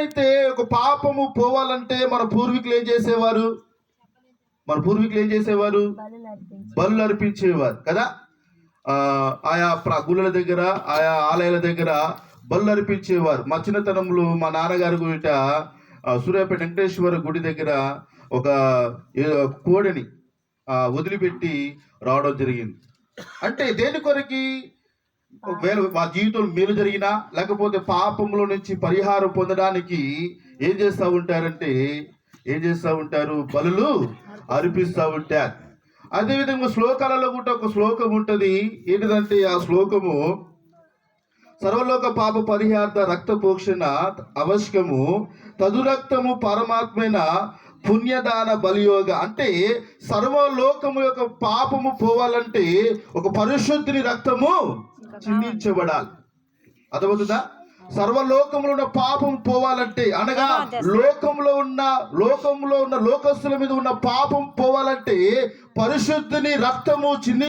అయితే ఒక పాపము పోవాలంటే మన పూర్వీకులు ఏం చేసేవారు? బలులు అర్పించేవారు కదా. ఆయా గుళ్ళల దగ్గర, ఆయా ఆలయాల దగ్గర బలులు అర్పించేవారు. మా చిన్నతనంలో మా నాన్నగారి గురిట సూర్యాపేట వెంకటేశ్వర గుడి దగ్గర ఒక కోడిని వదిలిపెట్టి రావడం జరిగింది. అంటే దేని కొరకి? మా జీవితంలో మేలు జరిగినా లేకపోతే పాపంలో నుంచి పరిహారం పొందడానికి ఏం చేస్తూ ఉంటారు? బలులు అర్పిస్తూ ఉంటారు. అదేవిధంగా శ్లోకాలలో కూడా ఒక శ్లోకం ఉంటుంది. ఏంటిదంటే ఆ శ్లోకము, సర్వలోక పాప పరిహార్థ రక్త పోషణ అవశ్యకము, తదురక్తము పరమాత్మైన పుణ్యదాన బలియోగ. అంటే సర్వలోకము యొక్క పాపము పోవాలంటే ఒక పరిశుద్ధుని రక్తము చిందించబడాలి. అర్థమవుతుందా? సర్వలోకంలో ఉన్న పాపం పోవాలంటే, అనగా లోకంలో ఉన్న లోకస్తుల మీద ఉన్న పాపం పోవాలంటే పరిశుద్ధుని రక్తము చింది